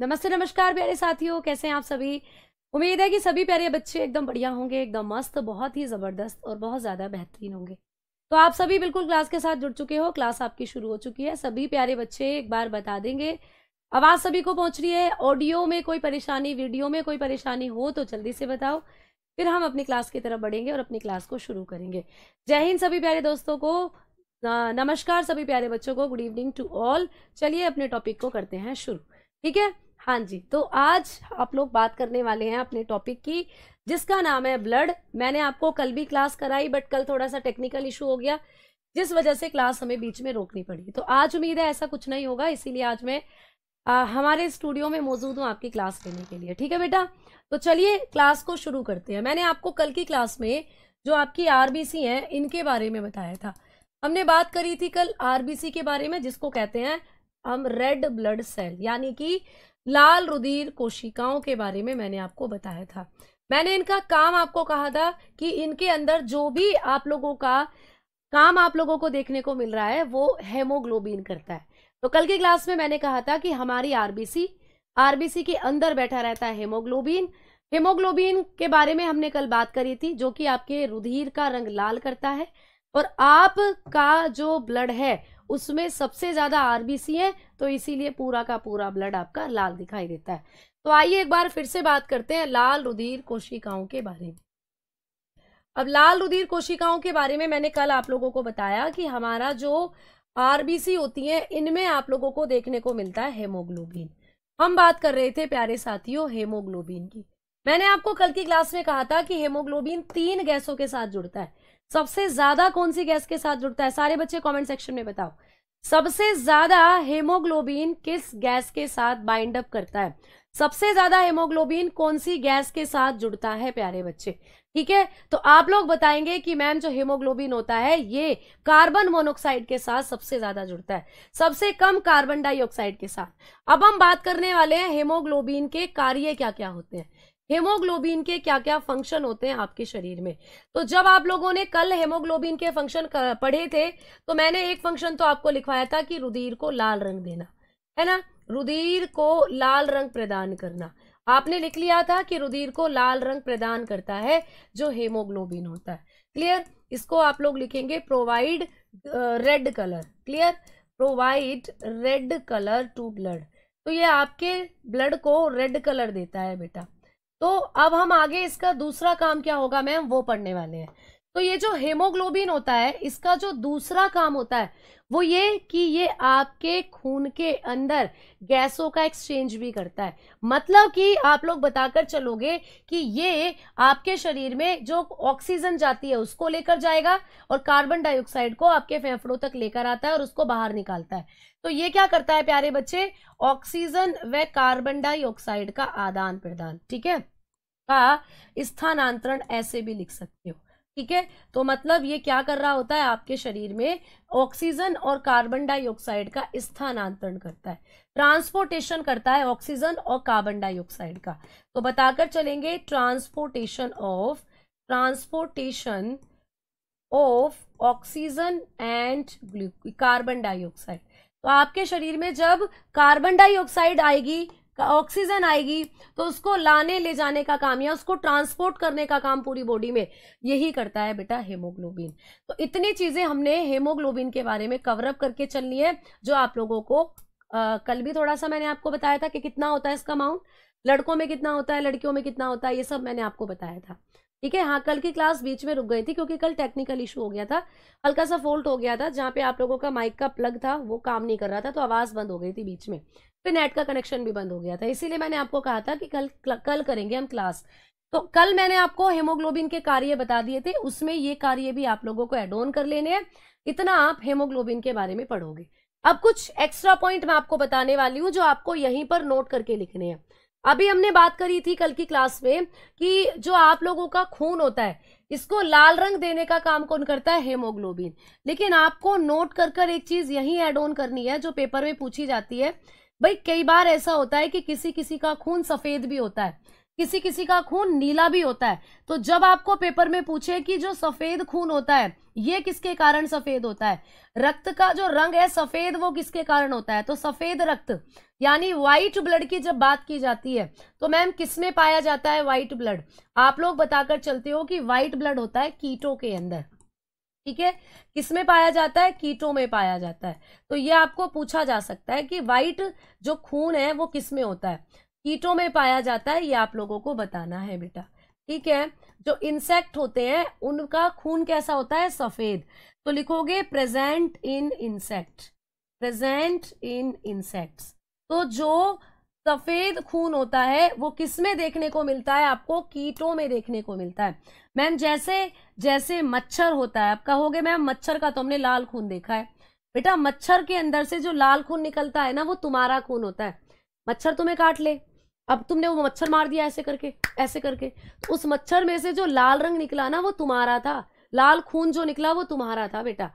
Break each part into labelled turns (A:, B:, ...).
A: नमस्ते नमस्कार प्यारे साथियों, कैसे हैं आप सभी। उम्मीद है कि सभी प्यारे बच्चे एकदम बढ़िया होंगे, एकदम मस्त, बहुत ही ज़बरदस्त और बहुत ज़्यादा बेहतरीन होंगे। तो आप सभी बिल्कुल क्लास के साथ जुड़ चुके हो, क्लास आपकी शुरू हो चुकी है। सभी प्यारे बच्चे एक बार बता देंगे, आवाज़ सभी को पहुंच रही है। ऑडियो में कोई परेशानी, वीडियो में कोई परेशानी हो तो जल्दी से बताओ, फिर हम अपनी क्लास की तरफ बढ़ेंगे और अपनी क्लास को शुरू करेंगे। जय हिंद सभी प्यारे दोस्तों को, नमस्कार सभी प्यारे बच्चों को, गुड इवनिंग टू ऑल। चलिए अपने टॉपिक को करते हैं शुरू, ठीक है। हाँ जी, तो आज आप लोग बात करने वाले हैं अपने टॉपिक की, जिसका नाम है ब्लड। मैंने आपको कल भी क्लास कराई, बट कल थोड़ा सा टेक्निकल इशू हो गया, जिस वजह से क्लास हमें बीच में रोकनी पड़ी। तो आज उम्मीद है ऐसा कुछ नहीं होगा, इसीलिए आज मैं हमारे स्टूडियो में मौजूद हूँ आपकी क्लास लेने के लिए, ठीक है बेटा। तो चलिए क्लास को शुरू करते हैं। मैंने आपको कल की क्लास में जो आपकी आरबीसी है इनके बारे में बताया था। हमने बात करी थी कल आरबीसी के बारे में, जिसको कहते हैं हम रेड ब्लड सेल, यानी कि लाल रुधिर कोशिकाओं के बारे में मैंने आपको बताया था। मैंने इनका काम आपको कहा था कि इनके अंदर जो भी आप लोगों का काम आप लोगों को देखने को मिल रहा है वो हेमोग्लोबिन करता है। तो कल की क्लास में मैंने कहा था कि हमारी आरबीसी के अंदर बैठा रहता है हेमोग्लोबिन। हेमोग्लोबिन के बारे में हमने कल बात करी थी, जो कि आपके रुधिर का रंग लाल करता है। और आपका जो ब्लड है उसमें सबसे ज्यादा आरबीसी है, तो इसीलिए पूरा का पूरा ब्लड आपका लाल दिखाई देता है। तो आइए एक बार फिर से बात करते हैं लाल रुधिर कोशिकाओं के बारे में। अब लाल रुधिर कोशिकाओं के बारे में मैंने कल आप लोगों को बताया कि हमारा जो आरबीसी होती है इनमें आप लोगों को देखने को मिलता है हेमोग्लोबिन। हम बात कर रहे थे प्यारे साथियों हेमोग्लोबिन की। मैंने आपको कल की क्लास में कहा था कि हेमोग्लोबिन 3 गैसों के साथ जुड़ता है। सबसे ज्यादा कौन सी गैस के साथ जुड़ता है? सारे बच्चे कमेंट सेक्शन में बताओ, सबसे ज्यादा हेमोग्लोबिन किस गैस के साथ बाइंड अप करता है? सबसे ज्यादा हेमोग्लोबिन कौन सी गैस के साथ जुड़ता है प्यारे बच्चे? ठीक है, तो आप लोग बताएंगे कि मैम जो हेमोग्लोबिन होता है ये कार्बन मोनोऑक्साइड के साथ सबसे ज्यादा जुड़ता है, सबसे कम कार्बन डाइऑक्साइड के साथ। अब हम बात करने वाले हैं हेमोग्लोबिन के कार्य क्या क्या होते हैं, हेमोग्लोबिन के क्या क्या फंक्शन होते हैं आपके शरीर में। तो जब आप लोगों ने कल हेमोग्लोबिन के फंक्शन पढ़े थे, तो मैंने एक फंक्शन तो आपको लिखवाया था कि रुधिर को लाल रंग देना, है ना, रुधिर को लाल रंग प्रदान करना। आपने लिख लिया था कि रुधिर को लाल रंग प्रदान करता है जो हेमोग्लोबिन होता है। क्लियर? इसको आप लोग लिखेंगे provide red colour. Clear? Provide red colour to blood. तो ये आपके ब्लड को रेड कलर देता है बेटा। तो अब हम आगे इसका दूसरा काम क्या होगा मैम वो पढ़ने वाले हैं। तो ये जो हेमोग्लोबिन होता है इसका जो दूसरा काम होता है वो ये कि ये आपके खून के अंदर गैसों का एक्सचेंज भी करता है। मतलब कि आप लोग बताकर चलोगे कि ये आपके शरीर में जो ऑक्सीजन जाती है उसको लेकर जाएगा और कार्बन डाइऑक्साइड को आपके फेफड़ों तक लेकर आता है और उसको बाहर निकालता है। तो ये क्या करता है प्यारे बच्चे? ऑक्सीजन व कार्बन डाइऑक्साइड का आदान प्रदान, ठीक है, का स्थानांतरण ऐसे भी लिख सकते हो। ठीक है, तो मतलब ये क्या कर रहा होता है आपके शरीर में? ऑक्सीजन और कार्बन डाइऑक्साइड का स्थानांतरण करता है, ट्रांसपोर्टेशन करता है ऑक्सीजन और कार्बन डाइऑक्साइड का। तो बताकर चलेंगे transportation of oxygen and carbon dioxide. तो आपके शरीर में जब कार्बन डाइऑक्साइड आएगी, ऑक्सीजन आएगी, तो उसको लाने ले जाने का काम या उसको ट्रांसपोर्ट करने का काम पूरी बॉडी में यही करता है बेटा हेमोग्लोबिन। तो इतनी चीजें हमने हेमोग्लोबिन के बारे में कवर अप करके चलनी है, जो आप लोगों को कल भी थोड़ा सा मैंने आपको बताया था कि कितना होता है इसका अमाउंट, लड़कों में कितना होता है, लड़कियों में कितना होता है, ये सब मैंने आपको बताया था। ठीक है, हाँ कल की क्लास बीच में रुक गई थी क्योंकि कल टेक्निकल इशू हो गया था, हल्का सा फॉल्ट हो गया था, जहाँ पे आप लोगों का माइक का प्लग था वो काम नहीं कर रहा था, तो आवाज बंद हो गई थी बीच में, फिर नेट का कनेक्शन भी बंद हो गया था। इसीलिए मैंने आपको कहा था कि कल करेंगे हम क्लास। तो कल मैंने आपको हेमोग्लोबिन के कार्य बता दिए थे, उसमें ये कार्य भी आप लोगों को एड ऑन कर लेने हैं, इतना आप हेमोग्लोबिन के बारे में पढ़ोगे। अब कुछ एक्स्ट्रा पॉइंट मैं आपको बताने वाली हूँ जो आपको यहीं पर नोट करके लिखने हैं। अभी हमने बात करी थी कल की क्लास में कि जो आप लोगों का खून होता है इसको लाल रंग देने का काम कौन करता है? हेमोग्लोबिन। लेकिन आपको नोट कर एक चीज यहीं एड ऑन करनी है जो पेपर में पूछी जाती है। भाई कई बार ऐसा होता है कि किसी किसी का खून सफेद भी होता है, किसी किसी का खून नीला भी होता है। तो जब आपको पेपर में पूछे कि जो सफेद खून होता है ये किसके कारण सफेद होता है, रक्त का जो रंग है सफेद वो किसके कारण होता है, तो सफेद रक्त यानी व्हाइट ब्लड की जब बात की जाती है तो मैम किसमें पाया जाता है व्हाइट ब्लड, आप लोग बताकर चलते हो कि व्हाइट ब्लड होता है कीटों के अंदर, ठीक है। किसमें पाया जाता है, कीटों में पाया जाता है। तो ये आपको पूछा जा सकता है कि व्हाइट जो खून है वो किसमें होता है, कीटों में पाया जाता है, ये आप लोगों को बताना है बेटा, ठीक है। जो इंसेक्ट होते हैं उनका खून कैसा होता है, सफेद। तो लिखोगे present in insect, present in insects. तो जो सफेद खून होता है वो किसमें देखने को मिलता है, आपको कीटों में देखने को मिलता है। मैम जैसे जैसे मच्छर होता है, आप कहोगे मैम मच्छर का तो हमने लाल खून देखा है, बेटा मच्छर के अंदर से जो लाल खून निकलता है ना वो तुम्हारा खून होता है। मच्छर तुम्हें काट ले, अब तुमने वो मच्छर मार दिया ऐसे करके ऐसे करके, तो उस मच्छर में से जो लाल रंग निकला ना वो तुम्हारा था, लाल खून जो निकला वो तुम्हारा था बेटा,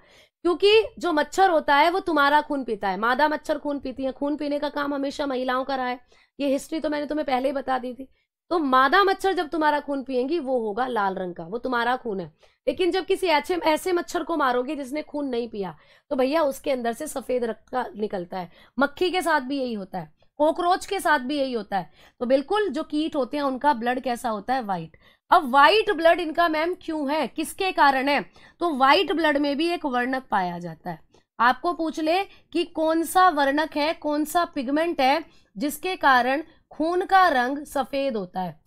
A: क्योंकि जो मच्छर होता है वो तुम्हारा खून पीता है, मादा मच्छर खून पीती है, खून पीने का काम हमेशा महिलाओं का रहा है, ये हिस्ट्री तो मैंने तुम्हें पहले ही बता दी थी। तो मादा मच्छर जब तुम्हारा खून पिएंगी वो होगा लाल रंग का, वो तुम्हारा खून है। लेकिन जब किसी ऐसे मच्छर को मारोगे जिसने खून नहीं पिया तो भैया उसके अंदर से सफेद रक्त का निकलता है। मक्खी के साथ भी यही होता है, कॉकरोच के साथ भी यही होता है। तो बिल्कुल जो कीट होते हैं उनका ब्लड कैसा होता है, व्हाइट। अब व्हाइट ब्लड इनका मैम क्यों है, किसके कारण है, तो व्हाइट ब्लड में भी एक वर्णक पाया जाता है। आपको पूछ ले कि कौन सा वर्णक है, कौन सा पिगमेंट है जिसके कारण खून का रंग सफेद होता है,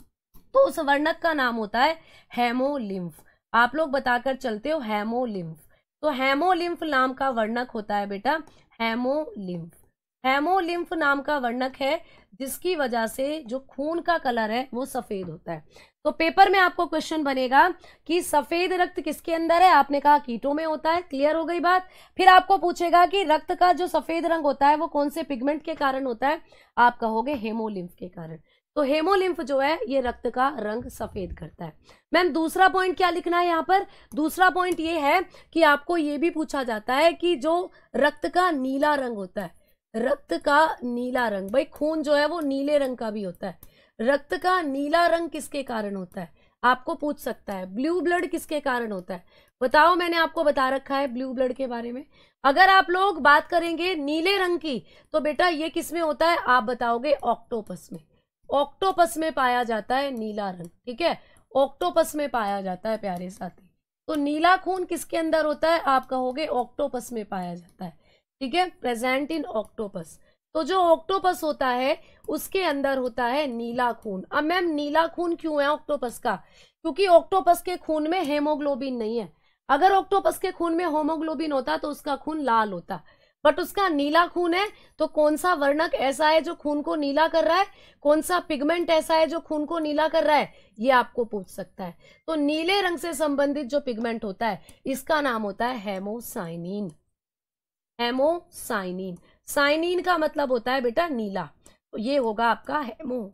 A: तो उस वर्णक का नाम होता है हेमोलिम्फ। आप लोग बताकर चलते हो हेमोलिम्फ। तो हेमोलिम्फ नाम का वर्णक होता है बेटा हेमोलिम्फ। हेमोलिम्फ नाम का वर्णक है जिसकी वजह से जो खून का कलर है वो सफेद होता है। तो पेपर में आपको क्वेश्चन बनेगा कि सफेद रक्त किसके अंदर है, आपने कहा कीटों में होता है, क्लियर हो गई बात। फिर आपको पूछेगा कि रक्त का जो सफेद रंग होता है वो कौन से पिगमेंट के कारण होता है, आप कहोगे हेमोलिम्फ के कारण। तो हेमोलिम्फ जो है ये रक्त का रंग सफेद करता है। मैम दूसरा पॉइंट क्या लिखना है यहाँ पर, दूसरा पॉइंट ये है कि आपको ये भी पूछा जाता है कि जो रक्त का नीला रंग होता है, रक्त का नीला रंग, भाई खून जो है वो नीले रंग का भी होता है, रक्त का नीला रंग किसके कारण होता है, आपको पूछ सकता है। ब्लू ब्लड किसके कारण होता है, बताओ, मैंने आपको बता रखा है ब्लू ब्लड के बारे में। अगर आप लोग बात करेंगे नीले रंग की तो बेटा ये किसमें होता है, आप बताओगे ऑक्टोपस में, ऑक्टोपस में पाया जाता है नीला रंग, ठीक है, ऑक्टोपस में पाया जाता है प्यारे साथी। तो नीला खून किसके अंदर होता है, आप कहोगे ऑक्टोपस में पाया जाता है, ठीक है, प्रेजेंट इन ऑक्टोपस। तो जो ऑक्टोपस होता है उसके अंदर होता है नीला खून। अब मैम नीला खून क्यों है ऑक्टोपस का, क्योंकि ऑक्टोपस के खून में हेमोग्लोबिन नहीं है। अगर ऑक्टोपस के खून में हेमोग्लोबिन होता तो उसका खून लाल होता, बट उसका नीला खून है। तो कौन सा वर्णक ऐसा है जो खून को नीला कर रहा है, कौन सा पिगमेंट ऐसा है जो खून को नीला कर रहा है, ये आपको पूछ सकता है। तो नीले रंग से संबंधित जो पिगमेंट होता है इसका नाम होता है हेमोसाइनिन। हेमोसाइनिन, साइनिन का मतलब होता है बेटा नीला, तो ये होगा आपका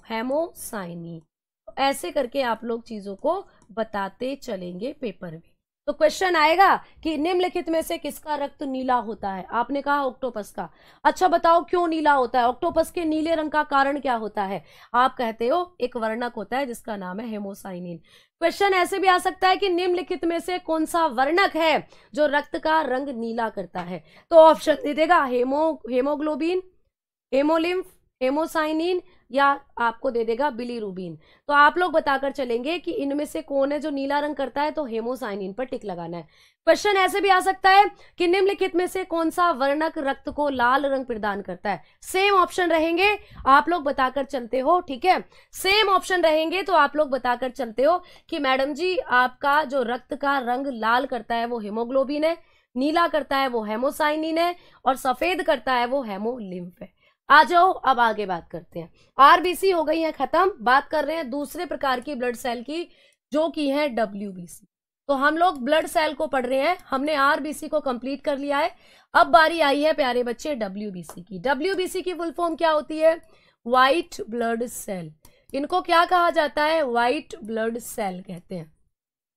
A: हेमोसाइनिन। तो ऐसे करके आप लोग चीजों को बताते चलेंगे पेपर में। तो क्वेश्चन आएगा कि निम्नलिखित में से किसका रक्त नीला होता है, आपने कहा ऑक्टोपस का। अच्छा बताओ क्यों नीला होता है, ऑक्टोपस के नीले रंग का कारण क्या होता है, आप कहते हो एक वर्णक होता है जिसका नाम है हेमोसाइनिन। क्वेश्चन ऐसे भी आ सकता है कि निम्नलिखित में से कौन सा वर्णक है जो रक्त का रंग नीला करता है, तो ऑप्शन दे देगा हेमोग्लोबिन, हेमोलिम्फ, हेमोसाइनिन, या आपको दे देगा बिलीरुबिन। तो आप लोग बताकर चलेंगे कि इनमें से कौन है जो नीला रंग करता है, तो हेमोसाइनिन पर टिक लगाना है। क्वेश्चन ऐसे भी आ सकता है कि निम्नलिखित में से कौन सा वर्णक रक्त को लाल रंग प्रदान करता है, सेम ऑप्शन रहेंगे, आप लोग बताकर चलते हो, ठीक है, सेम ऑप्शन रहेंगे। तो आप लोग बताकर चलते हो कि मैडम जी आपका जो रक्त का रंग लाल करता है वो हेमोग्लोबिन है, नीला करता है वो हेमोसाइनिन है, और सफेद करता है वो हेमोलिम्फ है। आ जाओ अब आगे बात करते हैं। आरबीसी हो गई है खत्म, बात कर रहे हैं दूसरे प्रकार की ब्लड सेल की जो की है डब्ल्यूबीसी। तो हम लोग ब्लड सेल को पढ़ रहे हैं, हमने आरबीसी को कंप्लीट कर लिया है। अब बारी आई है प्यारे बच्चे डब्ल्यूबीसी की। डब्ल्यूबीसी की फुल फॉर्म क्या होती है, व्हाइट ब्लड सेल। इनको क्या कहा जाता है, व्हाइट ब्लड सेल कहते हैं,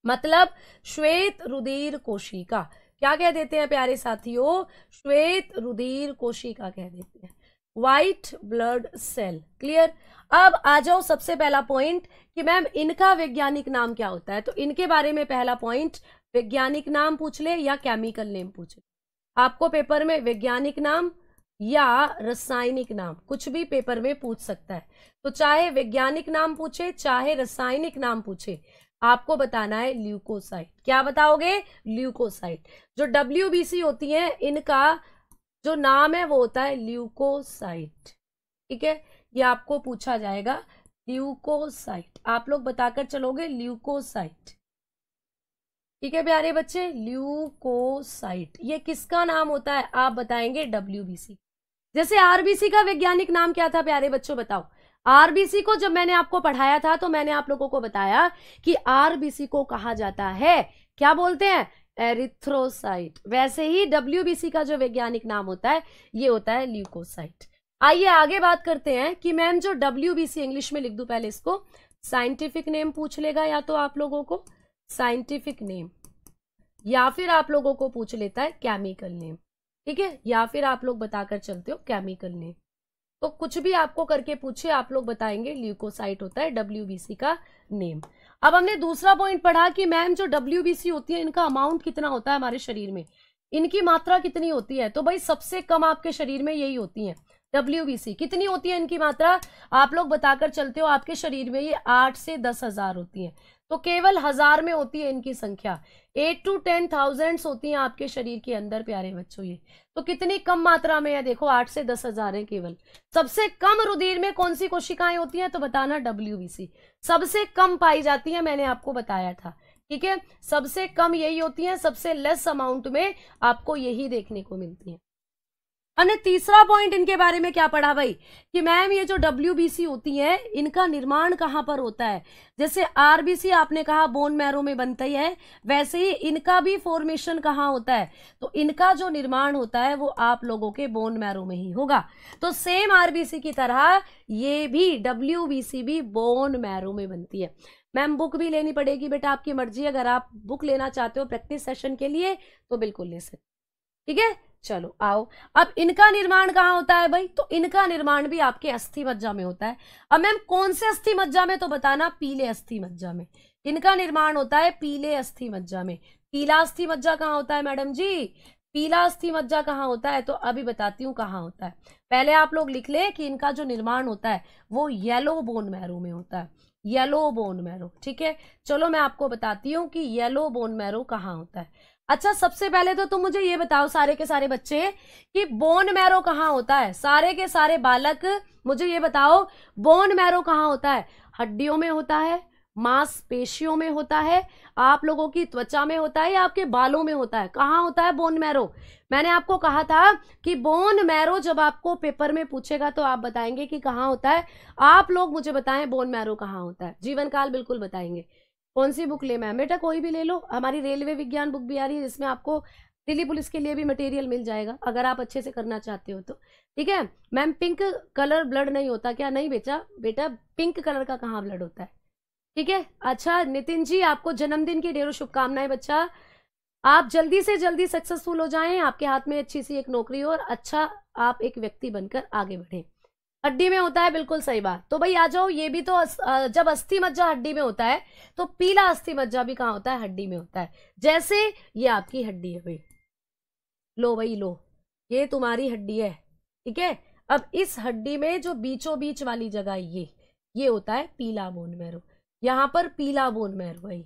A: मतलब श्वेत रुधिर कोशिका। क्या कह देते हैं प्यारे साथियों, श्वेत रुधिर कोशिका कह देते हैं। White blood cell. क्लियर। अब आ जाओ सबसे पहला पॉइंट कि मैम इनका वैज्ञानिक नाम क्या होता है। तो इनके बारे में पहला पॉइंट, वैज्ञानिक नाम पूछ ले या केमिकल नेम पूछ ले। आपको पेपर में वैज्ञानिक नाम या रासायनिक नाम कुछ भी पेपर में पूछ सकता है। तो चाहे वैज्ञानिक नाम पूछे चाहे रासायनिक नाम पूछे, आपको बताना है ल्यूकोसाइट। क्या बताओगे? ल्यूकोसाइट। जो WBC होती है इनका जो नाम है वो होता है ल्यूकोसाइट। ठीक है, ये आपको पूछा जाएगा ल्यूकोसाइट। आप लोग बताकर चलोगे ल्यूकोसाइट। ठीक है प्यारे बच्चे, ल्यूकोसाइट ये किसका नाम होता है? आप बताएंगे WBC। जैसे RBC का वैज्ञानिक नाम क्या था प्यारे बच्चों, बताओ। RBC को जब मैंने आपको पढ़ाया था तो मैंने आप लोगों को बताया कि RBC को कहा जाता है, क्या बोलते हैं? एरिथ्रोसाइट। वैसे ही WBC का जो वैज्ञानिक नाम होता है ये होता है ल्यूकोसाइट। आइए आगे बात करते हैं कि मैम जो WBC इंग्लिश में लिख दूं, पहले इसको साइंटिफिक नेम पूछ लेगा या तो आप लोगों को साइंटिफिक नेम, या फिर आप लोगों को पूछ लेता है केमिकल नेम। ठीक है, या फिर आप लोग बताकर चलते हो केमिकल नेम। तो कुछ भी आपको करके पूछे आप लोग बताएंगे ल्यूकोसाइट होता है WBC का नेम। अब हमने दूसरा पॉइंट पढ़ा कि मैम जो WBC होती है इनका अमाउंट कितना होता है हमारे शरीर में, इनकी मात्रा कितनी होती है। तो भाई सबसे कम आपके शरीर में यही होती है WBC। कितनी होती है इनकी मात्रा? आप लोग बताकर चलते हो आपके शरीर में ये 8 से 10,000 होती है। तो केवल 1000 में होती है इनकी संख्या। 8 to 10,000 होती हैं आपके शरीर के अंदर प्यारे बच्चों ये। तो कितनी कम मात्रा में है, देखो 8 से 10,000 है केवल। सबसे कम रुधिर में कौन सी कोशिकाएं होती हैं? तो बताना WBC सबसे कम पाई जाती है, मैंने आपको बताया था। ठीक है, सबसे कम यही होती है, सबसे लेस अमाउंट में आपको यही देखने को मिलती है। हमने तीसरा पॉइंट इनके बारे में क्या पढ़ा भाई कि मैम ये जो WBC होती है इनका निर्माण कहाँ पर होता है। जैसे RBC आपने कहा बोन मैरो में बनता ही है, वैसे ही इनका भी फॉर्मेशन कहाँ होता है। तो इनका जो निर्माण होता है वो आप लोगों के बोन मैरो में ही होगा। तो सेम RBC की तरह ये भी WBC भी बोन मैरो में बनती है। मैम बुक भी लेनी पड़ेगी बेटा, आपकी मर्जी। अगर आप बुक लेना चाहते हो प्रैक्टिस सेशन के लिए तो बिल्कुल ले सकते। ठीक है, चलो आओ। अब इनका निर्माण कहाँ होता है भाई? तो इनका निर्माण भी आपके अस्थि मज्जा में होता है। अब मैम कौन से अस्थि मज्जा में? तो बताना पीले अस्थि मज्जा में। इनका निर्माण होता है पीले अस्थि मज्जा में। पीला अस्थि मज्जा कहाँ होता है मैडम जी? पीला अस्थि मज्जा कहाँ होता है? तो अभी बताती हूँ कहाँ होता है। पहले आप लोग लिख ले कि इनका जो निर्माण होता है वो येलो बोन मैरो में होता है। Yellow bone marrow. ठीक है, चलो मैं आपको बताती हूँ कि येलो बोन मैरो कहाँ होता है। अच्छा, सबसे पहले तो तुम मुझे ये बताओ सारे के सारे बच्चे कि बोन मैरो कहाँ होता है। सारे के सारे बालक मुझे ये बताओ बोन मैरो कहाँ होता है। हड्डियों में होता है, मांसपेशियों में होता है, आप लोगों की त्वचा में होता है या आपके बालों में होता है? कहाँ होता है बोन मैरो? मैंने आपको कहा था कि बोन मैरो जब आपको पेपर में पूछेगा तो आप बताएंगे कि कहाँ होता है। आप लोग मुझे बताएं बोन मैरो कहाँ होता है। जीवन काल बिल्कुल बताएंगे। कौन सी बुक ले मैम? बेटा कोई भी ले लो, हमारी रेलवे विज्ञान बुक भी आ रही है जिसमें आपको दिल्ली पुलिस के लिए भी मटेरियल मिल जाएगा अगर आप अच्छे से करना चाहते हो तो। ठीक है मैम, पिंक कलर ब्लड नहीं होता क्या? नहीं बेटा, बेटा पिंक कलर का कहाँ ब्लड होता है? ठीक है, अच्छा नितिन जी आपको जन्मदिन की ढेरों शुभकामनाएं बच्चा। आप जल्दी से जल्दी सक्सेसफुल हो जाएं, आपके हाथ में अच्छी सी एक नौकरी हो और अच्छा आप एक व्यक्ति बनकर आगे बढ़े। हड्डी में होता है, बिल्कुल सही बात। तो भाई आ जाओ, ये भी तो जब अस्थि मज्जा हड्डी में होता है तो पीला अस्थि मज्जा भी कहाँ होता है? हड्डी में होता है। जैसे ये आपकी हड्डी है भाई, लो भाई लो, ये तुम्हारी हड्डी है। ठीक है, अब इस हड्डी में जो बीचों बीच वाली जगह ये होता है पीला बोन मैरो। यहाँ पर पीला बोन मैरो है।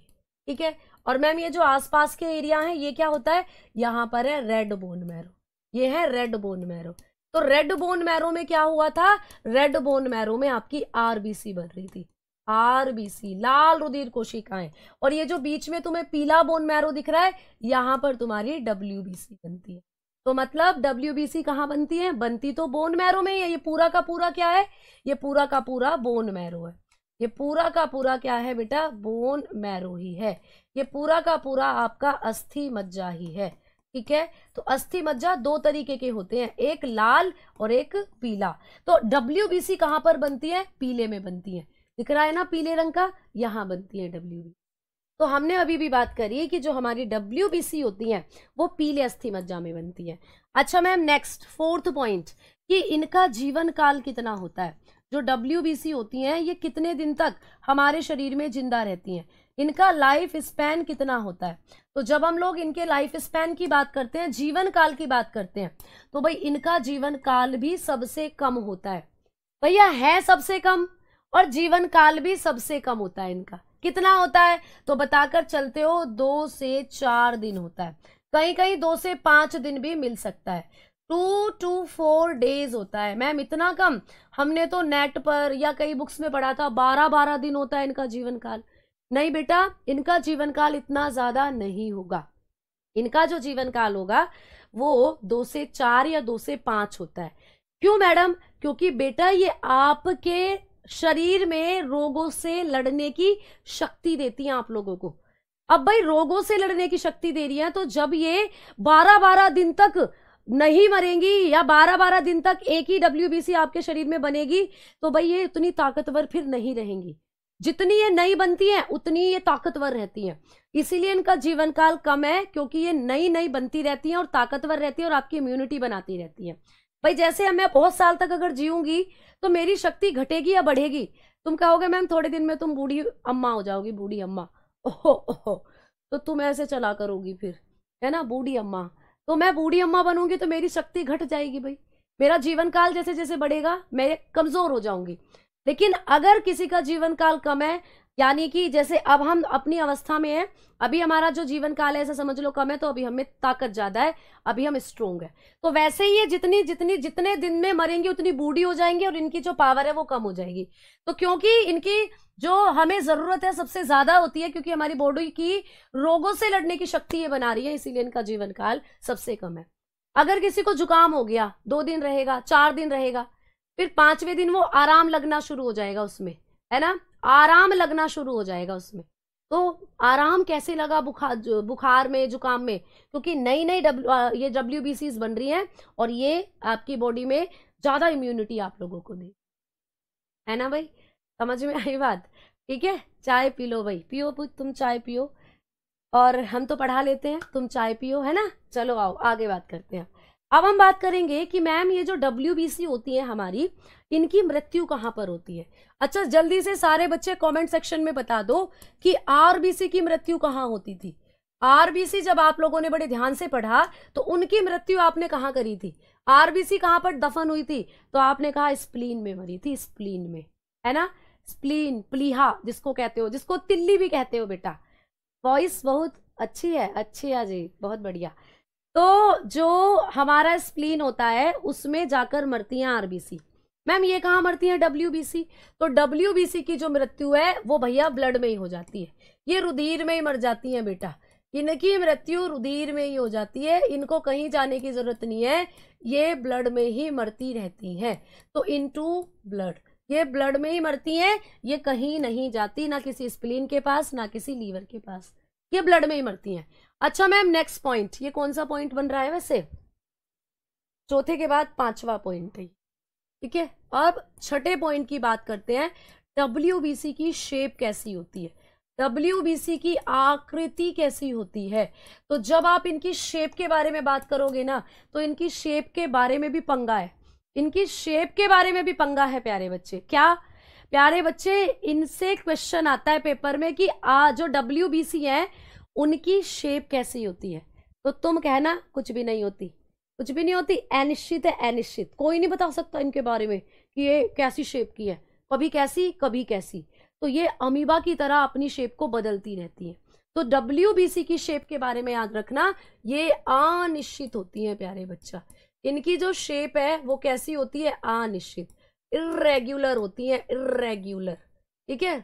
A: ठीक है, और मैम ये जो आसपास के एरिया है ये क्या होता है? यहाँ पर है रेड बोन मैरो, ये है रेड बोन मैरो। तो रेड बोन मैरो में क्या हुआ था? रेड बोन मैरो में आपकी RBC बन रही थी। RBC लाल रुधिर कोशिकाएं। और ये जो बीच में तुम्हें पीला बोन मैरो दिख रहा है यहां पर तुम्हारी WBC बनती है। तो मतलब WBC कहाँ बनती है? बनती तो बोन मैरो में ही है। ये पूरा का पूरा क्या है? ये पूरा का पूरा बोन मैरो है। ये पूरा का पूरा क्या है बेटा? बोन मैरो ही है। ये पूरा का पूरा आपका अस्थि मज्जा ही है। ठीक है, तो अस्थि मज्जा दो तरीके के होते हैं, एक लाल और एक पीला। तो WBC कहाँ पर बनती है? पीले में बनती है। दिख रहा है ना पीले रंग का, यहां बनती है WBC। तो हमने अभी भी बात करी कि जो हमारी WBC होती है वो पीले अस्थि मज्जा में बनती है। अच्छा मैम, नेक्स्ट 4th पॉइंट कि इनका जीवन काल कितना होता है। जो WBC होती हैं ये कितने दिन तक हमारे शरीर में जिंदा रहती हैं, इनका लाइफ स्पैन कितना होता है। तो जब हम लोग इनके लाइफ स्पैन की बात करते हैं, जीवन काल की बात करते हैं, तो भाई इनका जीवन काल भी सबसे कम होता है। भैया है सबसे कम, और जीवन काल भी सबसे कम होता है इनका। कितना होता है तो बताकर चलते हो, 2 से 4 दिन होता है, कहीं कहीं 2 से 5 दिन भी मिल सकता है। 2 to 4 days होता है। मैम इतना कम, हमने तो नेट पर या कई बुक्स में पढ़ा था 12-12 दिन होता है इनका जीवन काल। नहीं बेटा, इनका जीवन काल इतना ज्यादा नहीं होगा। इनका जो जीवन काल होगा वो 2 से 4 या 2 से 5 होता है। क्यों मैडम? क्योंकि बेटा ये आपके शरीर में रोगों से लड़ने की शक्ति देती हैं आप लोगों को। अब भाई रोगों से लड़ने की शक्ति दे रही है, तो जब ये 12-12 दिन तक नहीं मरेंगी या 12-12 दिन तक एक ही WBC आपके शरीर में बनेगी, तो भाई ये उतनी ताकतवर फिर नहीं रहेंगी। जितनी ये नई बनती हैं उतनी ये ताकतवर रहती हैं। इसीलिए इनका जीवन काल कम है, क्योंकि ये नई नई बनती रहती हैं और ताकतवर रहती है और आपकी इम्यूनिटी बनाती रहती है। भाई जैसे मैं बहुत साल तक अगर जीऊंगी तो मेरी शक्ति घटेगी या बढ़ेगी? तुम कहोगे मैम थोड़े दिन में तुम बूढ़ी अम्मा हो जाओगी, बूढ़ी अम्मा। ओहो ओहो, तो तुम ऐसे चला करोगी फिर, है ना, बूढ़ी अम्मा। तो मैं बूढ़ी अम्मा बनूंगी तो मेरी शक्ति घट जाएगी भाई, मेरा जीवन काल जैसे जैसे बढ़ेगा मैं कमजोर हो जाऊंगी। लेकिन अगर किसी का जीवन काल कम है, यानी कि जैसे अब हम अपनी अवस्था में हैं, अभी हमारा जो जीवन काल है ऐसा समझ लो कम है, तो अभी हमें ताकत ज्यादा है, अभी हम स्ट्रोंग है, तो वैसे ही ये जितने दिन में मरेंगे उतनी बूढ़ी हो जाएंगी और इनकी जो पावर है वो कम हो जाएगी। तो क्योंकि इनकी जो हमें जरूरत है सबसे ज्यादा होती है, क्योंकि हमारी बॉडी की रोगों से लड़ने की शक्ति ये बना रही है, इसीलिए इनका जीवन काल सबसे कम है। अगर किसी को जुकाम हो गया, 2 दिन रहेगा, 4 दिन रहेगा, फिर 5वें दिन वो आराम लगना शुरू हो जाएगा उसमें, है ना, आराम लगना शुरू हो जाएगा उसमें। तो आराम कैसे लगा बुखार में, जुकाम में? क्योंकि नई नई ये WBCs बन रही हैं और ये आपकी बॉडी में ज्यादा इम्यूनिटी आप लोगों को दे, है ना भाई, समझ में आई बात? ठीक है, चाय पी लो भाई, पियो तुम चाय पियो, और हम तो पढ़ा लेते हैं, तुम चाय पियो, है ना। चलो आओ आगे बात करते हैं। अब हम बात करेंगे कि मैम ये जो WBC होती है हमारी, इनकी मृत्यु कहाँ पर होती है। अच्छा जल्दी से सारे बच्चे कमेंट सेक्शन में बता दो कि RBC की मृत्यु कहाँ होती थी। RBC जब आप लोगों ने बड़े ध्यान से पढ़ा तो उनकी मृत्यु आपने कहाँ करी थी? RBC कहाँ पर दफन हुई थी? तो आपने कहा स्प्लीन में मरी थी, स्प्लीन में, है ना, स्प्लीन, प्लीहा जिसको कहते हो, जिसको तिल्ली भी कहते हो बेटा। वॉइस बहुत अच्छी है जी, बहुत बढ़िया। तो जो हमारा स्प्लीन होता है उसमें जाकर मरती हैं RBC। मैम ये कहाँ मरती हैं? WBC। तो WBC की जो मृत्यु है वो भैया ब्लड में ही हो जाती है, ये रुधिर में ही मर जाती है बेटा, इनकी मृत्यु रुधिर में ही हो जाती है, इनको कहीं जाने की जरूरत नहीं है, ये ब्लड में ही मरती रहती हैं। तो इनटू ब्लड, ये ब्लड में ही मरती हैं, ये कहीं नहीं जाती, ना किसी स्प्लीन के पास ना किसी लीवर के पास, ये ब्लड में ही मरती हैं। अच्छा मैम नेक्स्ट पॉइंट, ये कौन सा पॉइंट बन रहा है वैसे? चौथे के बाद 5वां पॉइंट है, ठीक है। अब छठे पॉइंट की बात करते हैं, WBC की शेप कैसी होती है, WBC की आकृति कैसी होती है। तो जब आप इनकी शेप के बारे में बात करोगे ना, तो इनकी शेप के बारे में भी पंगा है, इनकी शेप के बारे में भी पंगा है प्यारे बच्चे। क्या प्यारे बच्चे? इनसे क्वेश्चन आता है पेपर में कि जो WBC है उनकी शेप कैसी होती है, तो तुम कहना कुछ भी नहीं होती, कुछ भी नहीं होती, अनिश्चित है, अनिश्चित, कोई नहीं बता सकता इनके बारे में कि ये कैसी शेप की है, कभी कैसी कभी कैसी। तो ये अमीबा की तरह अपनी शेप को बदलती रहती है। तो WBC की शेप के बारे में याद रखना, ये अनिश्चित होती है प्यारे बच्चा, इनकी जो शेप है वो कैसी होती है? अनिश्चित, इर्रेगुलर होती है, इर्रेगुलर, ठीक है,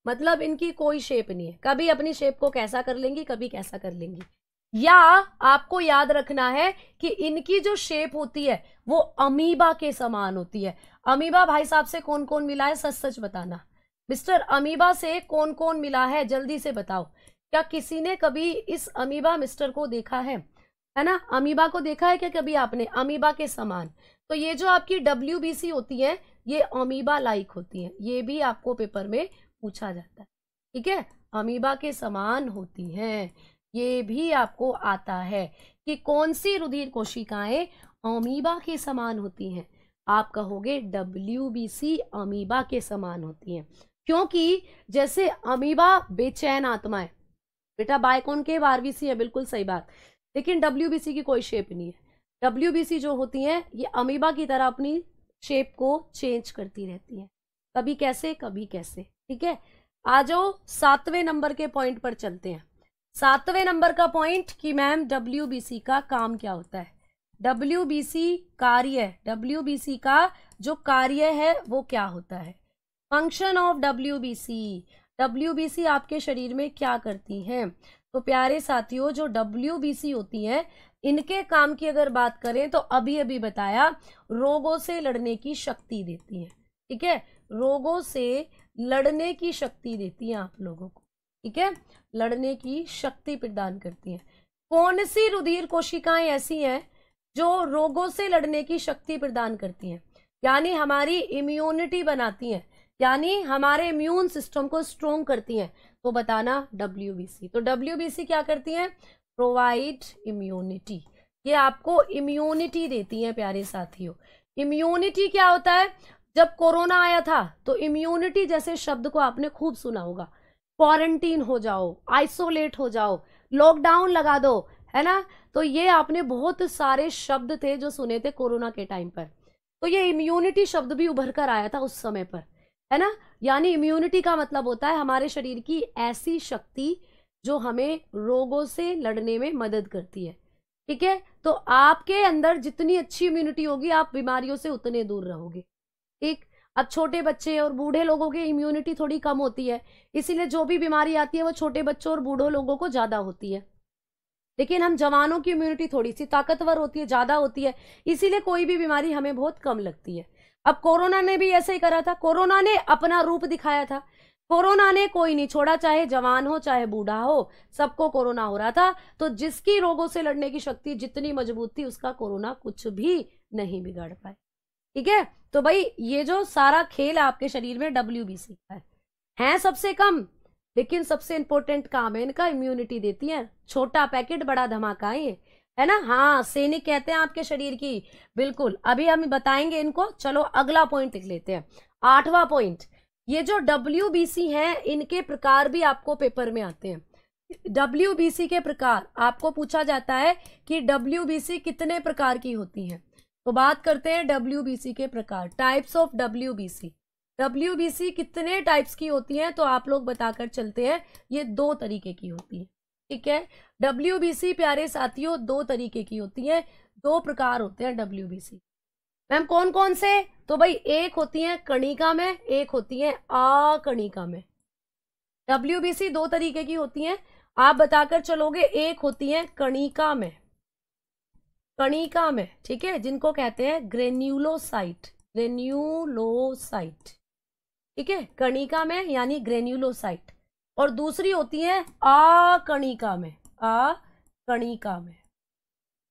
A: मतलब इनकी कोई शेप नहीं है, कभी अपनी शेप को कैसा कर लेंगी, कभी कैसा कर लेंगी। या आपको याद रखना है कि इनकी जो शेप होती है वो अमीबा के समान होती है। अमीबा भाई साहब से कौन कौन मिला है, सच सच बताना। मिस्टर अमीबा से कौन कौन मिला है, जल्दी से बताओ। क्या किसी ने कभी इस अमीबा मिस्टर को देखा है ना, अमीबा को देखा है क्या कभी आपने, अमीबा के समान। तो ये जो आपकी WBC होती है ये अमीबा लाइक होती है, ये भी आपको पेपर में पूछा जाता है, ठीक है, अमीबा के समान होती हैं। ये भी आपको आता है कि कौन सी रुधिर कोशिकाएं अमीबा के समान होती हैं। आप कहोगे WBC अमीबा के समान होती हैं, क्योंकि जैसे अमीबा बेचैन आत्मा है बेटा, बायकॉन्केव RBC है, बिल्कुल सही बात, लेकिन WBC की कोई शेप नहीं है। WBC जो होती है ये अमीबा की तरह अपनी शेप को चेंज करती रहती है, कभी कैसे कभी कैसे। ठीक है, आ जाओ 7वें नंबर के पॉइंट पर चलते हैं। 7वें नंबर का पॉइंट कि मैम WBC का काम क्या होता है। WBC कार्य, WBC का जो कार्य है वो क्या होता है। फंक्शन ऑफ WBC आपके शरीर में क्या करती हैं। तो प्यारे साथियों, जो WBC होती हैं इनके काम की अगर बात करें तो अभी अभी बताया, रोगों से लड़ने की शक्ति देती हैं। ठीक है, रोगों से लड़ने की शक्ति देती हैं आप लोगों को। ठीक है, लड़ने की शक्ति प्रदान करती हैं। कौन सी रुधिर कोशिकाएं ऐसी हैं जो रोगों से लड़ने की शक्ति प्रदान करती हैं, यानी हमारी इम्यूनिटी बनाती हैं, यानी हमारे इम्यून सिस्टम को स्ट्रोंग करती हैं। तो बताना WBC। तो WBC क्या करती हैं, प्रोवाइड इम्यूनिटी, ये आपको इम्यूनिटी देती हैं प्यारे साथियों। इम्यूनिटी क्या होता है, जब कोरोना आया था तो इम्यूनिटी जैसे शब्द को आपने खूब सुना होगा, क्वारंटीन हो जाओ, आइसोलेट हो जाओ, लॉकडाउन लगा दो, है ना। तो ये आपने बहुत सारे शब्द थे जो सुने थे कोरोना के टाइम पर। तो ये इम्यूनिटी शब्द भी उभर कर आया था उस समय पर, है ना। यानी इम्यूनिटी का मतलब होता है हमारे शरीर की ऐसी शक्ति जो हमें रोगों से लड़ने में मदद करती है। ठीक है, तो आपके अंदर जितनी अच्छी इम्यूनिटी होगी आप बीमारियों से उतने दूर रहोगे। ठीक, अब छोटे बच्चे और बूढ़े लोगों की इम्यूनिटी थोड़ी कम होती है, इसीलिए जो भी बीमारी आती है वो छोटे बच्चों और बूढ़ों लोगों को ज्यादा होती है। लेकिन हम जवानों की इम्यूनिटी थोड़ी सी ताकतवर होती है, ज्यादा होती है, इसीलिए कोई भी बीमारी हमें बहुत कम लगती है। अब कोरोना ने भी ऐसे ही करा था, कोरोना ने अपना रूप दिखाया था। कोरोना ने कोई नहीं छोड़ा, चाहे जवान हो चाहे बूढ़ा हो, सबको कोरोना हो रहा था। तो जिसकी रोगों से लड़ने की शक्ति जितनी मजबूत थी उसका कोरोना कुछ भी नहीं बिगाड़ पाए। ठीक है, तो भाई ये जो सारा खेल है आपके शरीर में WBC का है सबसे कम, लेकिन सबसे इंपॉर्टेंट काम है इनका, इम्यूनिटी देती है। छोटा पैकेट बड़ा धमाका है ना। हाँ, सैनिक कहते हैं आपके शरीर की, बिल्कुल अभी हम बताएंगे इनको। चलो अगला पॉइंट लिख लेते हैं, 8वां पॉइंट। ये जो WBC है इनके प्रकार भी आपको पेपर में आते हैं। WBC के प्रकार आपको पूछा जाता है कि WBC कितने प्रकार की होती है। तो बात करते हैं WBC के प्रकार, टाइप्स ऑफ WBC। WBC कितने टाइप्स की होती हैं तो आप लोग बताकर चलते हैं, ये 2 तरीके की होती है। ठीक है, WBC प्यारे साथियों 2 तरीके की होती है, 2 प्रकार होते हैं WBC। मैम कौन कौन से, तो भाई एक होती है कणिका में, एक होती है अकणिका में। WBC 2 तरीके की होती हैं, आप बताकर चलोगे। एक होती है कणिका में, कणिका में, ठीक है, जिनको कहते हैं ग्रेन्युलोसाइट, ग्रेन्युलोसाइट। ठीक है, कणिका में यानी ग्रेन्युलोसाइट। और दूसरी होती है अकणिका में, अकणिका में,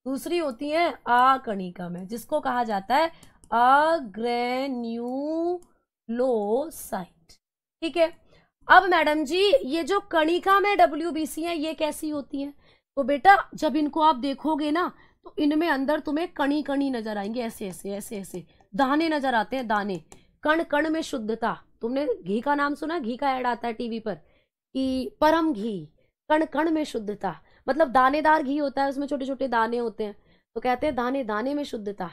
A: दूसरी होती है अकणिका में, जिसको कहा जाता है अग्रेन्युलोसाइट। ठीक है, अब मैडम जी ये जो कणिका में WBC है ये कैसी होती है। तो बेटा जब इनको आप देखोगे ना तो इनमें अंदर तुम्हें कणी कणी नजर आएंगे, ऐसे ऐसे ऐसे ऐसे दाने नजर आते हैं, दाने। कण कण में शुद्धता, तुमने घी का नाम सुना, घी का ऐड आता है टीवी पर कि परम घी, कण कण में शुद्धता, मतलब दानेदार घी होता है, उसमें छोटे छोटे दाने होते हैं, तो कहते हैं दाने दाने में शुद्धता,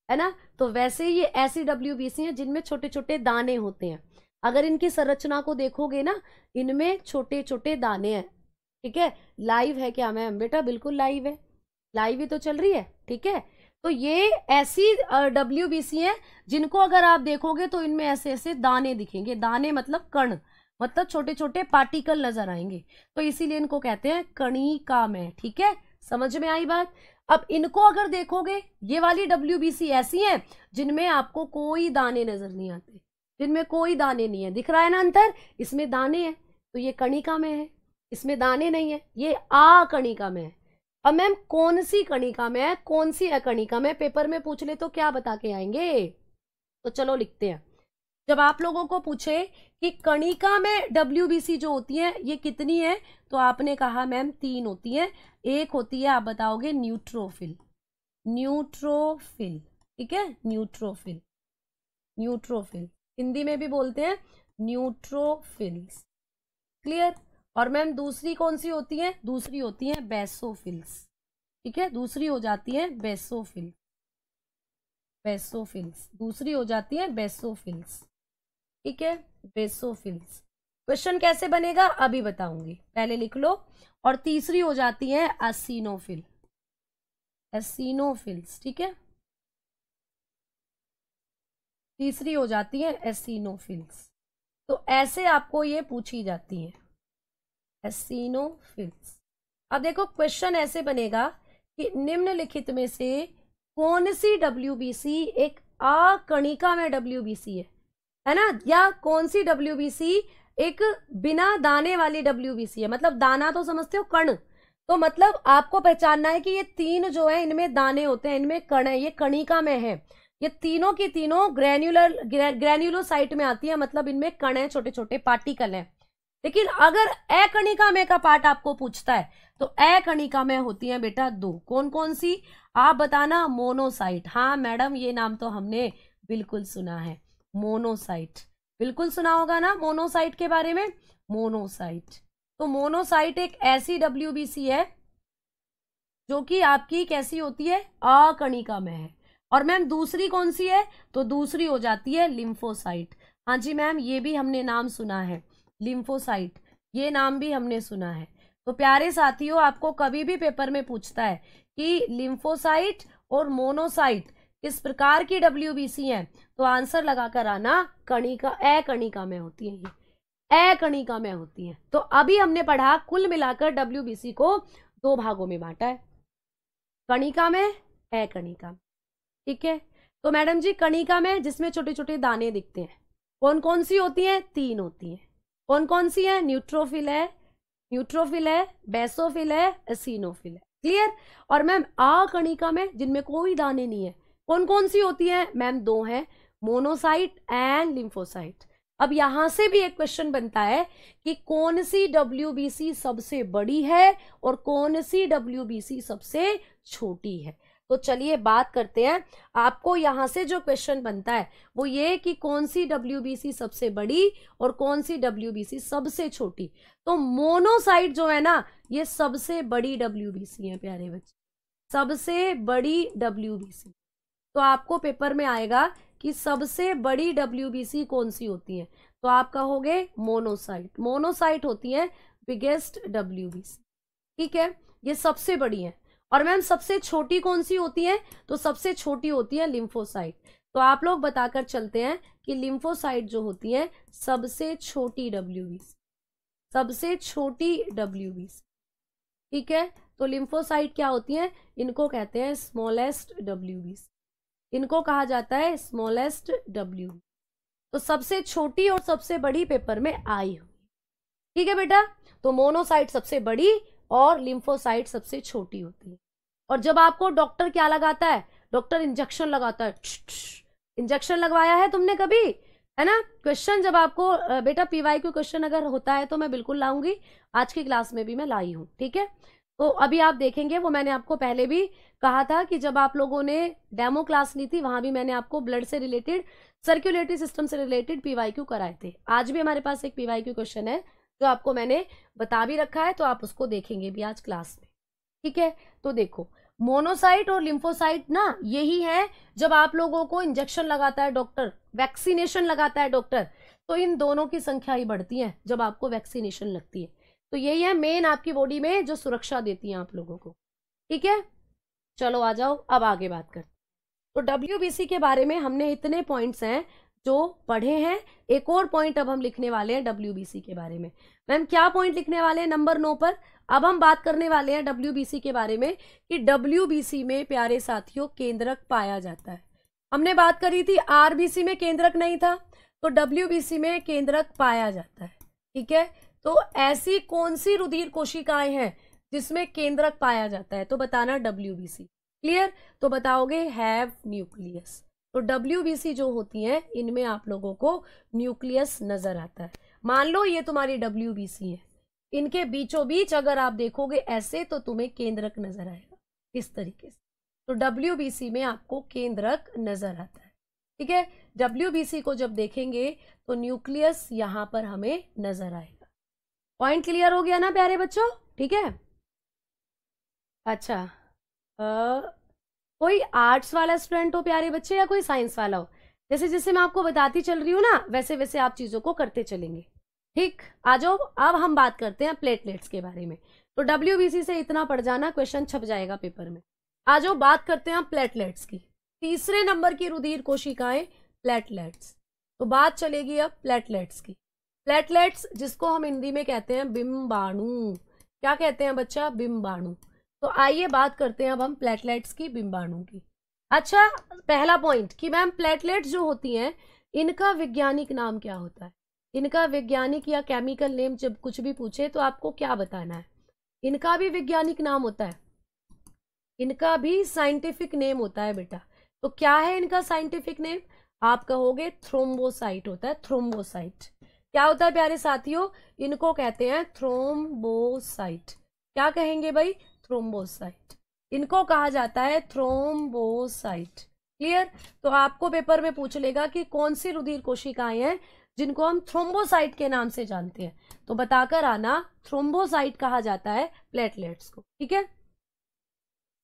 A: है ना। तो वैसे ये ऐसी WBC है जिनमें छोटे छोटे दाने होते हैं। अगर इनकी संरचना को देखोगे ना, इनमें छोटे छोटे दाने हैं। ठीक है, लाइव है क्या मैम, बेटा बिल्कुल लाइव है, लाइव ही तो चल रही है। ठीक है, तो ये ऐसी WBC है जिनको अगर आप देखोगे तो इनमें ऐसे ऐसे दाने दिखेंगे, दाने मतलब कण, मतलब छोटे छोटे पार्टिकल नजर आएंगे, तो इसीलिए इनको कहते हैं कणिका में। ठीक है, समझ में आई बात। अब इनको अगर देखोगे, ये वाली WBC ऐसी है जिनमें आपको कोई दाने नजर नहीं आते, जिनमें कोई दाने नहीं है, दिख रहा है ना अंतर, इसमें दाने हैं तो ये कणिका में है, इसमें दाने नहीं है, ये अकणिका में है। अब मैम कौन सी कणिका में है, कौन सी अकणिका में, पेपर में पूछ ले तो क्या बता के आएंगे। तो चलो लिखते हैं, जब आप लोगों को पूछे कि कणिका में WBC जो होती है ये कितनी है, तो आपने कहा मैम 3 होती है। एक होती है, आप बताओगे न्यूट्रोफिल, न्यूट्रोफिल, ठीक है, न्यूट्रोफिल, न्यूट्रोफिल हिंदी में भी बोलते हैं न्यूट्रोफिल्स, क्लियर। और मैम दूसरी कौन सी होती है, दूसरी होती है बेसोफिल्स, ठीक है, दूसरी हो जाती है बेसोफिल, बेसोफिल्स, दूसरी हो जाती है बेसोफिल्स, ठीक है, बेसोफिल्स। क्वेश्चन कैसे बनेगा अभी बताऊंगी, पहले लिख लो। और तीसरी हो जाती है एसिनोफिल, एसिनोफिल्स, ठीक है, तीसरी हो जाती है एसिनोफिल्स। तो ऐसे आपको ये पूछी जाती है एसिनोफिल्स। अब देखो क्वेश्चन ऐसे बनेगा कि निम्नलिखित में से कौन सी WBC एक अकणिका में WBC है ना, या कौन सी WBC एक बिना दाने वाली WBC है। मतलब दाना तो समझते हो, कण, तो मतलब आपको पहचानना है कि ये तीन जो है इनमें दाने होते हैं, इनमें कण है, ये कणिका में है। ये तीनों की तीनों ग्रेन्युलोसाइट में आती है, मतलब इनमें कण है, छोटे छोटे पार्टिकल है। लेकिन अगर अकणिका में का पार्ट आपको पूछता है तो अकणिका में होती है बेटा 2। कौन कौन सी आप बताना, मोनोसाइट, हाँ मैडम ये नाम तो हमने बिल्कुल सुना है, मोनोसाइट, बिल्कुल सुना होगा ना मोनोसाइट के बारे में, मोनोसाइट। तो मोनोसाइट एक ऐसी WBC है जो कि आपकी कैसी होती है, अकणिका में है। और मैम दूसरी कौन सी है, तो दूसरी हो जाती है लिम्फोसाइट। हाँ जी मैम ये भी हमने नाम सुना है, लिम्फोसाइट, ये नाम भी हमने सुना है। तो प्यारे साथियों आपको कभी भी पेपर में पूछता है कि लिम्फोसाइट और मोनोसाइट किस प्रकार की WBC है, तो आंसर लगाकर आना कणिका, अकणिका में होती है, ये अकणिका में होती है। तो अभी हमने पढ़ा कुल मिलाकर WBC को 2 भागों में बांटा है, कणिका में, अकणिका में, ठीक है। तो मैडम जी कणिका में जिसमें छोटे छोटे दाने दिखते हैं कौन कौन सी होती हैं, 3 होती हैं। कौन कौन सी है, न्यूट्रोफिल है, न्यूट्रोफिल है, बेसोफिल है, एसिनोफिल है, क्लियर। और मैम अकणिका में जिनमें कोई दाने नहीं है कौन कौन सी होती है, मैम 2 है, मोनोसाइट एंड लिम्फोसाइट। अब यहां से भी एक क्वेश्चन बनता है कि कौन सी WBC सबसे बड़ी है और कौन सी WBC सबसे छोटी है। तो चलिए बात करते हैं, आपको यहां से जो क्वेश्चन बनता है वो ये कि कौन सी WBC सबसे बड़ी और कौन सी WBC सबसे छोटी। तो मोनोसाइट जो है ना ये सबसे बड़ी WBC है प्यारे बच्चे, सबसे बड़ी WBC। तो आपको पेपर में आएगा कि सबसे बड़ी WBC कौन सी होती है, तो आप कहोगे मोनोसाइट, मोनोसाइट होती है बिगेस्ट WBC, ठीक है, ये सबसे बड़ी है। और मैम सबसे छोटी कौन सी होती है, तो सबसे छोटी होती है लिम्फोसाइट। तो आप लोग बताकर चलते हैं कि लिम्फोसाइट जो होती है सबसे छोटी WBC, सबसे छोटी WBC, ठीक है। तो लिम्फोसाइट क्या होती है, इनको कहते हैं स्मॉलेस्ट WBC, इनको कहा जाता है स्मॉलेस्ट WBC। तो सबसे छोटी और सबसे बड़ी पेपर में आई हुई, ठीक है बेटा। तो मोनोसाइट सबसे बड़ी और लिम्फोसाइट सबसे छोटी होती है। और जब आपको डॉक्टर क्या लगाता है, डॉक्टर इंजेक्शन लगाता है, इंजेक्शन लगवाया है तुमने कभी, है ना। क्वेश्चन जब आपको बेटा PYQ क्वेश्चन अगर होता है तो मैं बिल्कुल लाऊंगी, आज की क्लास में भी मैं लाई हूँ, ठीक है। तो अभी आप देखेंगे, वो मैंने आपको पहले भी कहा था कि जब आप लोगों ने डेमो क्लास ली थी वहां भी मैंने आपको ब्लड से रिलेटेड, सर्कुलेटरी सिस्टम से रिलेटेड PYQ कराए थे। आज भी हमारे पास एक PYQ क्वेश्चन है जो आपको मैंने बता भी रखा है, तो आप उसको देखेंगे भी आज क्लास में, ठीक है। तो देखो मोनोसाइट और लिम्फोसाइट ना यही है, जब आप लोगों को इंजेक्शन लगाता है डॉक्टर, वैक्सीनेशन लगाता है डॉक्टर, तो इन दोनों की संख्या ही बढ़ती है जब आपको वैक्सीनेशन लगती है। तो यही है मेन आपकी बॉडी में जो सुरक्षा देती है आप लोगों को, ठीक है। चलो आ जाओ अब आगे बात करते। तो WBC के बारे में हमने इतने पॉइंट्स हैं जो पढ़े हैं। एक और पॉइंट अब हम लिखने वाले हैं WBC के बारे में। मैम क्या पॉइंट लिखने वाले हैं, नंबर 9 पर अब हम बात करने वाले हैं WBC के बारे में कि WBC में प्यारे साथियों केंद्रक पाया जाता है। हमने बात करी थी RBC में केंद्रक नहीं था, तो WBC में केंद्रक पाया जाता है, ठीक है। तो ऐसी कौन सी रुधिर कोशिकाएं हैं जिसमें केंद्रक पाया जाता है, तो बताना WBC, क्लियर। तो बताओगे हैव न्यूक्लियस, तो WBC जो होती हैं इनमें आप लोगों को न्यूक्लियस नजर आता है। मान लो ये तुम्हारी WBC है, इनके बीचों बीच अगर आप देखोगे ऐसे तो तुम्हें केंद्रक नजर आएगा इस तरीके से। तो WBC में आपको केंद्रक नजर आता है, ठीक है। WBC को जब देखेंगे तो न्यूक्लियस यहां पर हमें नजर आएगा। पॉइंट क्लियर हो गया ना प्यारे बच्चों, ठीक है। अच्छा, कोई आर्ट्स वाला स्टूडेंट हो प्यारे बच्चे या कोई साइंस वाला हो, जैसे जैसे मैं आपको बताती चल रही हूँ ना वैसे वैसे आप चीजों को करते चलेंगे, ठीक। आ जाओ, अब हम बात करते हैं प्लेटलेट्स के बारे में। तो WBC से इतना पढ़ जाना, क्वेश्चन छप जाएगा पेपर में। आ जाओ बात करते हैं प्लेटलेट्स की। तीसरे नंबर की रुधिर कोशिकाएं प्लेटलेट्स। तो बात चलेगी अब प्लेटलेट्स की। प्लेटलेट्स जिसको हम हिंदी में कहते हैं बिंबाणु। क्या कहते हैं बच्चा? बिंबाणु। तो आइए बात करते हैं अब हम प्लेटलेट्स की, बिंबाणु की। अच्छा, पहला पॉइंट कि मैम प्लेटलेट्स जो होती हैं इनका वैज्ञानिक नाम क्या होता है? इनका वैज्ञानिक या केमिकल नेम जब कुछ भी पूछे तो आपको क्या बताना है? इनका भी वैज्ञानिक नाम होता है, इनका भी साइंटिफिक नेम होता है बेटा। तो क्या है इनका साइंटिफिक नेम? आप कहोगे थ्रोम्बोसाइट होता है। थ्रोम्बोसाइट क्या होता है प्यारे साथियों? इनको कहते हैं थ्रोम्बोसाइट। क्या कहेंगे भाई? थ्रोम्बोसाइट। इनको कहा जाता है थ्रोम्बोसाइट। क्लियर? तो आपको पेपर में पूछ लेगा कि कौन सी रुधिर कोशिकाएं हैं जिनको हम थ्रोम्बोसाइट के नाम से जानते हैं, तो बताकर आना थ्रोम्बोसाइट कहा जाता है प्लेटलेट्स को, ठीक है।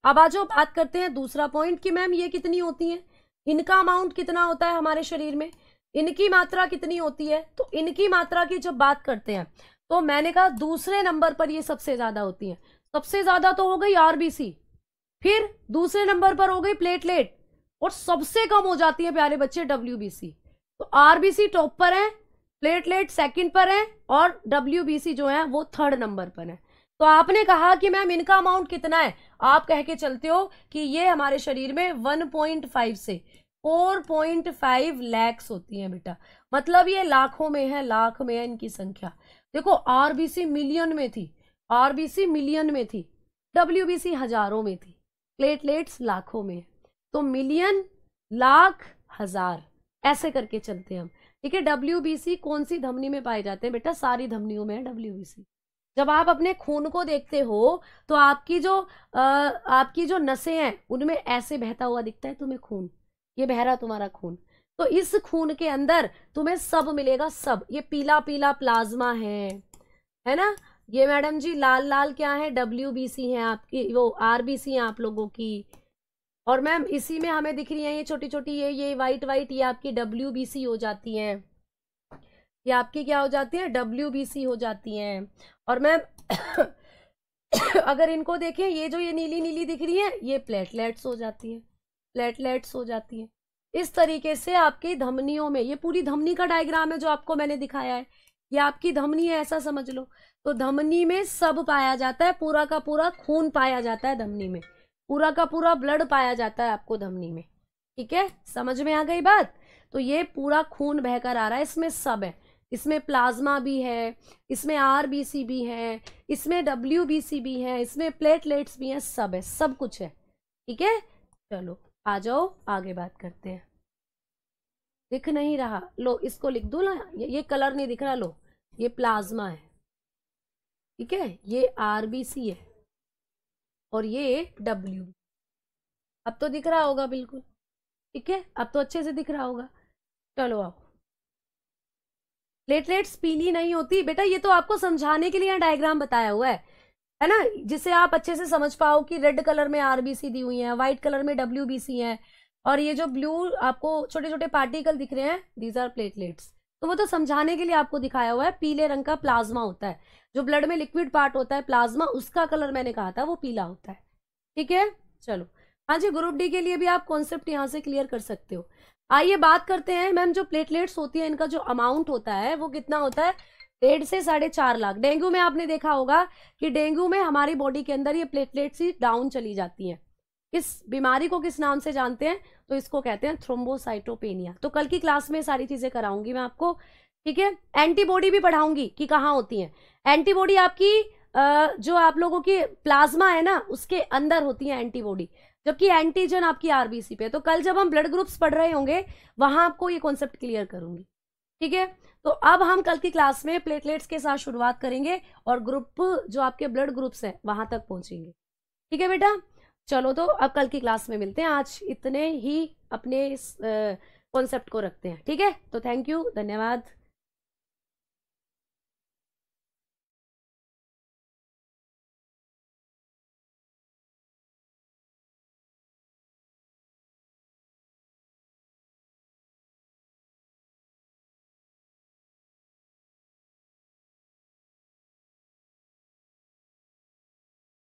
A: अब आज बात करते हैं दूसरा पॉइंट कि मैम ये कितनी होती हैं, इनका अमाउंट कितना होता है हमारे शरीर में, इनकी मात्रा कितनी होती है। तो इनकी मात्रा की जब बात करते हैं तो मैंने कहा दूसरे नंबर पर ये सबसे ज्यादा होती है। सबसे ज्यादा तो हो गई RBC, फिर दूसरे नंबर पर हो गई प्लेटलेट, और सबसे कम हो जाती है प्यारे बच्चे WBC। तो RBC टॉप पर है, प्लेटलेट सेकंड पर है, और WBC जो है वो थर्ड नंबर पर है। तो आपने कहा कि मैम इनका अमाउंट कितना है, आप कह के चलते हो कि ये हमारे शरीर में 1.5 से 4.5 लैक्स होती है बेटा। मतलब ये लाखों में है, लाख में है इनकी संख्या। देखो RBC मिलियन में थी, RBC मिलियन में थी, WBC हजारों में थी, प्लेटलेट्स लाखों में है। तो मिलियन, लाख, हजार ऐसे करके चलते हैं हम, ठीक है। WBC कौन सी धमनी में पाए जाते हैं बेटा? सारी धमनियों में है WBC। जब आप अपने खून को देखते हो तो आपकी जो नसें हैं उनमें ऐसे बहता हुआ दिखता है तुम्हें खून, ये बह रहा तुम्हारा खून। तो इस खून के अंदर तुम्हें सब मिलेगा, सब। ये पीला पीला प्लाज्मा है ना। ये मैडम जी लाल लाल क्या है? WBC है आपकी, वो RBC है आप लोगों की। और मैम इसी में हमें दिख रही है ये छोटी छोटी, ये वाइट वाइट, ये आपकी WBC हो जाती है, ये आपकी क्या हो जाती है? WBC हो जाती हैं। और मैम अगर इनको देखें, ये जो ये नीली नीली दिख रही है ये प्लेटलेट्स हो जाती है, प्लेटलेट्स हो जाती है। इस तरीके से आपकी धमनियों में, ये पूरी धमनी का डायग्राम है जो आपको मैंने दिखाया है, ये आपकी धमनी है ऐसा समझ लो। तो धमनी में सब पाया जाता है, पूरा का पूरा खून पाया जाता है धमनी में, पूरा का पूरा ब्लड पाया जाता है आपको धमनी में, ठीक है। समझ में आ गई बात? तो ये पूरा खून बहकर आ रहा है, इसमें सब है, इसमें प्लाज्मा भी है, इसमें RBC भी है, इसमें WBC भी है, इसमें प्लेटलेट्स भी हैं, सब है, सब कुछ है, ठीक है। चलो आ जाओ आगे बात करते हैं। दिख नहीं रहा? लो इसको लिख दो ना, ये कलर नहीं दिख रहा, लो ये प्लाज्मा है, ठीक है, ये RBC है और ये W। अब तो दिख रहा होगा बिल्कुल, ठीक है, अब तो अच्छे से दिख रहा होगा। चलो आओ। प्लेटलेट्स पीली नहीं होती बेटा, ये तो आपको समझाने के लिए डायग्राम बताया हुआ है ना, जिसे आप अच्छे से समझ पाओ कि रेड कलर में RBC दी हुई है, व्हाइट कलर में WBC है, और ये जो ब्लू आपको छोटे छोटे पार्टिकल दिख रहे हैं दीज आर प्लेटलेट्स। तो वो तो समझाने के लिए आपको दिखाया हुआ है। पीले रंग का प्लाज्मा होता है, जो ब्लड में लिक्विड पार्ट होता है प्लाज्मा, उसका कलर मैंने कहा था वो पीला होता है, ठीक है। चलो हाँ जी, ग्रुप डी के लिए भी आप कॉन्सेप्ट यहाँ से क्लियर कर सकते हो। आइए बात करते हैं मैम, जो प्लेटलेट्स होती है इनका जो अमाउंट होता है वो कितना होता है? 1.5 से 4.5 लाख। डेंगू में आपने देखा होगा कि डेंगू में हमारी बॉडी के अंदर ये प्लेटलेट्स ही डाउन चली जाती हैं। इस बीमारी को किस नाम से जानते हैं? तो इसको कहते हैं थ्रोम्बोसाइटोपेनिया। तो कल की क्लास में सारी चीजें कराऊंगी मैं आपको, ठीक है। एंटीबॉडी भी पढ़ाऊंगी कि कहाँ होती है एंटीबॉडी। आपकी जो आप लोगों की प्लाज्मा है ना उसके अंदर होती है एंटीबॉडी। जबकि एंटीजन आपकी आरबीसी पे। तो कल जब हम ब्लड ग्रुप्स पढ़ रहे होंगे वहां आपको ये कॉन्सेप्ट क्लियर करूंगी, ठीक है। तो अब हम कल की क्लास में प्लेटलेट्स के साथ शुरुआत करेंगे और ग्रुप जो आपके ब्लड ग्रुप्स हैं वहां तक पहुंचेंगे, ठीक है बेटा। चलो तो अब कल की क्लास में मिलते हैं, आज इतने ही अपने इस कॉन्सेप्ट को रखते हैं, ठीक है। तो थैंक यू, धन्यवाद।